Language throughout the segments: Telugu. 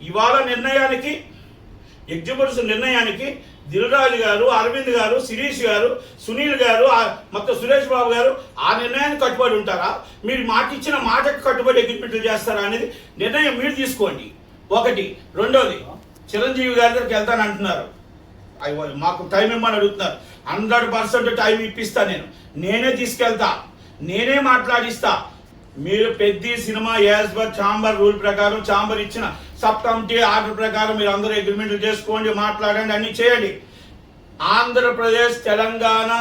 ఇవాళ నిర్ణయానికి ఎగ్జిబిట్స్ నిర్ణయానికి దిల్రాజు గారు, అరవింద్ గారు, శిరీష్ గారు, సునీల్ గారు, మొత్తం సురేష్ బాబు గారు ఆ నిర్ణయానికి కట్టుబడి ఉంటారా? మీరు ఇచ్చిన మాటకు కట్టుబడి అగ్రిమెంట్లు చేస్తారా అనేది నిర్ణయం మీరు తీసుకోండి. ఒకటి. రెండోది, చిరంజీవి గారి దగ్గరికి వెళ్తాను అంటున్నారు, మాకు టైం ఇమ్మని అడుగుతున్నారు. 100% టైం ఇప్పిస్తా, నేనే తీసుకెళ్తా, నేనే మాట్లాడిస్తా. మీరు పెద్ద cinema as per chamber rule ప్రకారం, ఛాంబర్ ఇచ్చిన సబ్ కమిటీ ఆర్డర్ ప్రకారం మీరు అందరూ అగ్రిమెంట్లు చేసుకోండి, మాట్లాడండి, అన్ని చేయండి. ఆంధ్రప్రదేశ్, తెలంగాణ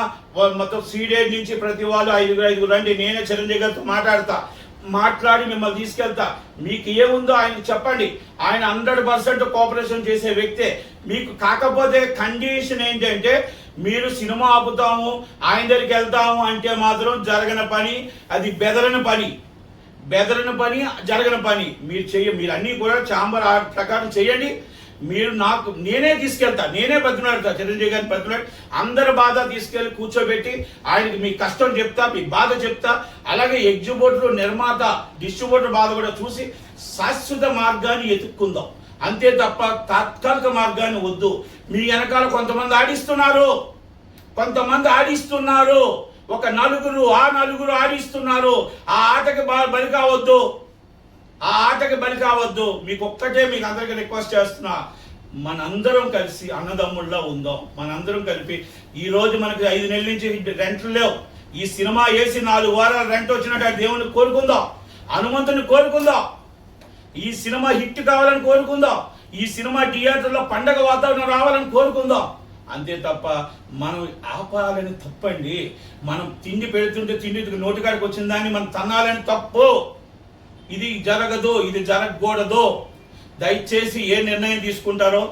మొత్తం సీడెడ్ నుంచి ప్రతి వాళ్ళు 5 రండి, నేనే చిరంజీవి గారితో మాట్లాడి మిమ్మల్ని తీసుకెళ్తా. మీకు ఏముందో ఆయనకు చెప్పండి. ఆయన 100% కోఆపరేషన్ చేసే వ్యక్తే. మీకు కాకపోతే కండిషన్ ఏంటంటే, మీరు సినిమా ఆపుతాము, ఆయన దగ్గరికి వెళ్తాము అంటే మాత్రం జరగని పని, అది బెదరని పని, జరగని పని. మీరు అన్నీ కూడా ఛాంబర్ ప్రకారం చేయండి. నేనే తీసుకెళ్తా, నేనే బతిమాడతా, చిరంజీవి గారిని బతిమాడి అందరి బాధ తీసుకెళ్లి కూర్చోబెట్టి ఆయనకి మీ కష్టం చెప్తా, మీ బాధ చెప్తా. అలాగే ఎగ్జిబిటర్, నిర్మాత, డిస్ట్రిబ్యూటర్ బాధ కూడా చూసి శాశ్వత మార్గాన్ని ఎత్తుక్కుందాం. అంతే తప్ప తాత్కాలిక మార్గాన్ని వద్దు. మీ వెనకాల కొంతమంది ఆడిస్తున్నారు, ఒక నలుగురు ఆడిస్తున్నారు. ఆ ఆటకి బలి కావద్దు. మీకు అందరికీ రిక్వెస్ట్ చేస్తున్నా, మనందరం కలిసి అన్నదమ్ముళ్ళ ఉందాం. మనందరం కలిపి ఈ రోజు మనకి 5 నెలల నుంచి రెంట్లు లేవు. ఈ సినిమా వేసి 4 వారాల రెంట్ వచ్చినట్టు దేవుని కోరుకుందాం, హనుమంతుని కోరుకుందాం. ఈ సినిమా హిట్ కావాలని కోరుకుందాం. ఈ సినిమా థియేటర్లో పండగ వాతావరణం రావాలని కోరుకుందాం. అంతే తప్ప మనం ఆపాలని తప్పండి. మనం తిండి పెడుతుంటే తిండి నోటికాడికి వచ్చిన దాన్ని మనం తన్నాలని తప్పు. ఇది జరగదు, ఇది జరగకూడదు. దయచేసి ఏ నిర్ణయం తీసుకుంటారో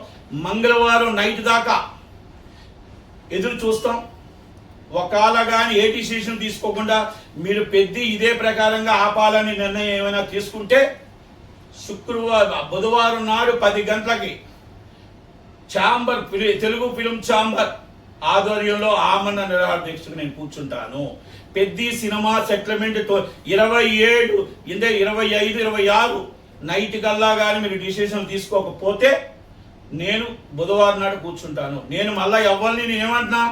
మంగళవారం నైట్ దాకా ఎదురు చూస్తాం. ఒకవేళ కానీ ఏ డిసిషన్ తీసుకోకుండా మీరు ఇదే ప్రకారంగా ఆపాలని నిర్ణయం ఏమైనా తీసుకుంటే బుధవారం నాడు 10 గంటలకి ఛాంబర్, తెలుగు ఫిల్మ్ ఛాంబర్ ఆధ్వర్యంలో ఆమరణ నిరాహార దీక్షకు నేను కూర్చుంటాను. పెద్ద సినిమా సెటిల్మెంట్ 27, 25, 26 నైట్ కల్లా కానీ మీరు డిసిషన్ తీసుకోకపోతే నేను బుధవారం నాడు కూర్చుంటాను. నేను మళ్ళీ ఎవరిని ఏమంటున్నా,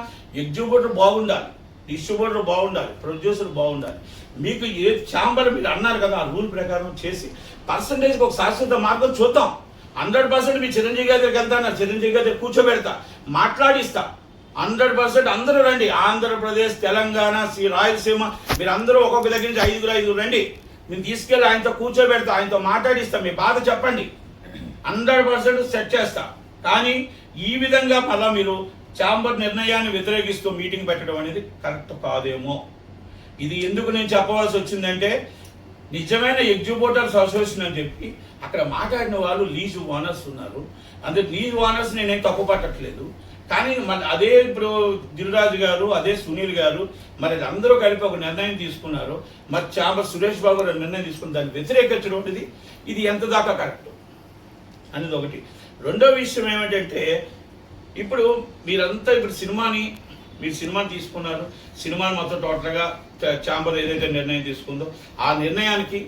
ఎగ్జిబ్యూటర్ బాగుండాలి, డిస్ట్రిబ్యూటర్ బాగుండాలి, ప్రొడ్యూసర్ బాగుండాలి. మీకు ఏ ఛాంబర్ మీరు అన్నారు కదా, ఆ రూల్ ప్రకారం చేసి పర్సంటేజ్కి ఒక శాశ్వత మార్గం చూద్దాం. 100% మీ చిరంజీవి గారి దగ్గరికి వెళ్తాను, చిరంజీవి గారి దగ్గర కూర్చోబెడతా, మాట్లాడిస్తా. 100% అందరూ రండి. ఆంధ్రప్రదేశ్, తెలంగాణ, రాయలసీమ మీరు అందరూ ఒక్కొక్క దగ్గర నుంచి 5 రండి. నేను తీసుకెళ్ళి ఆయనతో కూర్చోబెడతా, ఆయనతో మాట్లాడిస్తా, మీ బాధ చెప్పండి. 100% సెట్ చేస్తా. కానీ ఈ విధంగా మళ్ళా మీరు ఛాంబర్ నిర్ణయాన్ని వ్యతిరేకిస్తూ మీటింగ్ పెట్టడం అనేది కరెక్ట్ కాదేమో. ఇది ఎందుకు నేను చెప్పవలసి వచ్చిందంటే, నిజమైన ఎగ్జిబ్యూటర్స్ అసోసియేషన్ అని చెప్పి అక్కడ మాట్లాడిన వాళ్ళు లీజ్ ఓనర్స్ ఉన్నారు. అందుకే లీజ్ ఓనర్స్ నేనేం తక్కువ పట్టట్లేదు. కానీ అదే ఇప్పుడు దిల్రాజు గారు, అదే సునీల్ గారు మరి అందరూ కలిపి ఒక నిర్ణయం తీసుకున్నారు. మరి ఛాంబర్ సురేష్ బాబు గారు నిర్ణయం తీసుకుని దాన్ని వ్యతిరేకించడం అనేది ఇది ఎంత దాకా కరెక్ట్ అనేది ఒకటి. రెండో విషయం ఏమిటంటే, ఇప్పుడు మీరంతా మీరు సినిమాని తీసుకున్నారు. సినిమాని మొత్తం టోటల్గా ఛాంబర్ ఏదైతే నిర్ణయం తీసుకుందో ఆ నిర్ణయానికి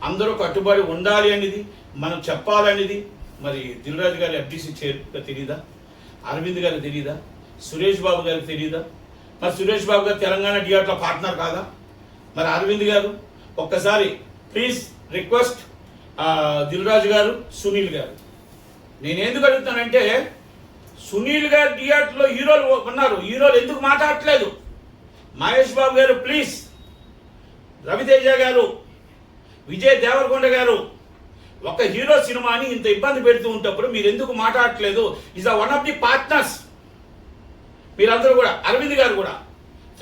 అందరూ కట్టుబడి ఉండాలి అనేది మనం చెప్పాలనేది మరి దిల్రాజు గారి FDC చైర్గా తెలియదా? అరవింద్ గారికి తెలియదా? సురేష్ బాబు గారికి తెలియదా? మరి సురేష్ బాబు గారు తెలంగాణ థియేటర్లో పార్ట్నర్ కాదా? మరి అరవింద్ గారు ఒక్కసారి ప్లీజ్ రిక్వెస్ట్ దిల్రాజు గారు, సునీల్ గారు, నేను ఎందుకు అడుగుతానంటే, సునీల్ గారు థియేటర్లో హీరోలు ఉన్నారు, హీరోలు ఎందుకు మాట్లాడట్లేదు? మహేష్ బాబు గారు ప్లీజ్, రవితేజ గారు, విజయ్ దేవరకొండ గారు, ఒక హీరో సినిమాని ఇంత ఇబ్బంది పెడుతూ ఉంటప్పుడు మీరు ఎందుకు మాట్లాడట్లేదు? Is one of the partners మీరందరూ కూడా. అరవింద్ గారు కూడా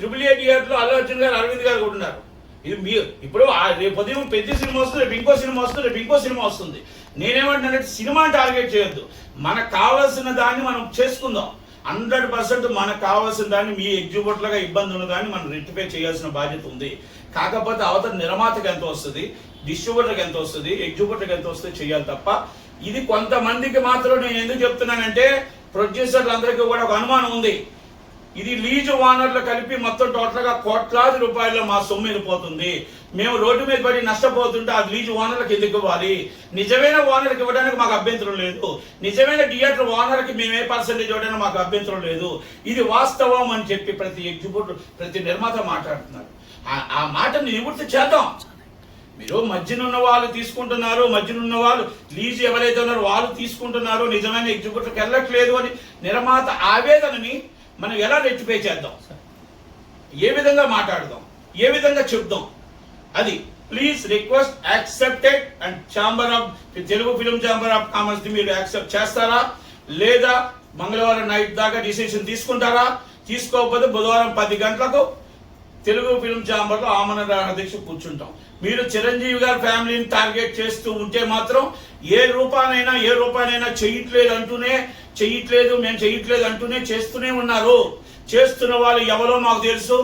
AAA థియేటర్లో అల్లు అర్జున్ గారు, అరవింద్ గారు కూడా ఉన్నారు. ఇది మీరు ఇప్పుడు రేపు ఉదయం పెద్ద సినిమా వస్తుంది, రేపు ఇంకో సినిమా వస్తుంది, రేపు ఇంకో సినిమా వస్తుంది. నేనేమంటున్నానంటే, సినిమాని టార్గెట్ చేయొద్దు. మనకు కావాల్సిన దాన్ని మనం చేసుకుందాం. 100% మనకు కావాల్సిన దాన్ని మీ ఎగ్జిబ్యూటర్లుగా ఇబ్బంది ఉన్నదాన్ని మనం రెక్టిఫై చేయాల్సిన బాధ్యత ఉంది. కాకపోతే అవతల నిర్మాతకు ఎంత వస్తుంది, డిస్ట్రిబ్యూటర్కి ఎంత వస్తుంది, ఎగ్జిబ్యూటర్కి ఎంత వస్తుంది చేయాలి తప్ప, ఇది కొంతమందికి మాత్రం నేను ఎందుకు చెప్తున్నానంటే, ప్రొడ్యూసర్లు అందరికీ కూడా ఒక అనుమానం ఉంది. ఇది లీజు ఓనర్లు కలిపి మొత్తం టోటల్గా కోట్లాది రూపాయల్లో మా సొమ్ము వెళ్ళిపోతుంది. మేము రోడ్డు మీద పడి నష్టపోతుంటే ఆ లీజు ఓనర్లకు ఎందుకు ఇవ్వాలి? నిజమైన ఓనర్కి ఇవ్వడానికి మాకు అభ్యంతరం లేదు. నిజమైన థియేటర్ ఓనర్కి మేము ఏ పర్సెంటేజ్ ఇవ్వడానికి మాకు అభ్యంతరం లేదు. ఇది వాస్తవం అని చెప్పి ప్రతి ఎగ్జిక్యూటివ్, ప్రతి నిర్మాత మాట్లాడుతున్నారు. ఆ మాటని నివృత్తి చేద్దాం. మీరు మధ్యనున్న వాళ్ళు తీసుకుంటున్నారు, మధ్యనున్న వాళ్ళు లీజు ఎవరైతే ఉన్నారో వాళ్ళు తీసుకుంటున్నారు, నిజమైన ఎగ్జిక్యూటివ్కి వెళ్ళట్లేదు అని నిర్మాత ఆవేదనని మనం ఎలా రెక్టిఫై చేద్దాం? ఏ విధంగా మాట్లాడదాం? ఏ విధంగా చెప్దాం? అది please request accepted and chamber of Telugu film chamber of commerce మీరు యాక్సెప్ట్ చేస్తారా? లేదా మంగళవారం నైట్ దాకా డిసిషన్ తీసుకుంటారా? తీసుకోకపోతే బుధవారం 10 గంటలకు తెలుగు ఫిల్మ్ ఛాంబర్లో ఆమరణ దీక్ష కూర్చుంటాం. మీరు చిరంజీవి గారి ఫ్యామిలీని టార్గెట్ చేస్తూ ఉంటే మాత్రం ఏ రూపాయనైనా చెయ్యట్లేదు మేము చెయ్యట్లేదు అంటూనే చేస్తూనే ఉన్నారు. చేస్తున్న వాళ్ళు ఎవరో మాకు తెలుసు.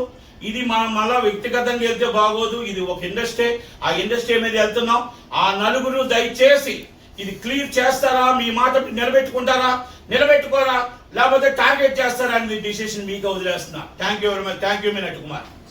ఇది మనం మళ్ళా వ్యక్తిగతంగా వెళ్తే బాగోదు. ఇది ఒక ఇండస్ట్రీ, ఆ ఇండస్ట్రీ మీద వెళ్తున్నాం. ఆ నలుగురు దయచేసి ఇది క్లియర్ చేస్తారా? మీ మాట నిలబెట్టుకుంటారా? నిలబెట్టుకోరా? లేకపోతే టార్గెట్ చేస్తారా అనేది డిసిషన్ మీకు వదిలేస్తున్నా. Thank you very much. Thank you మీ నట్ కుమార్.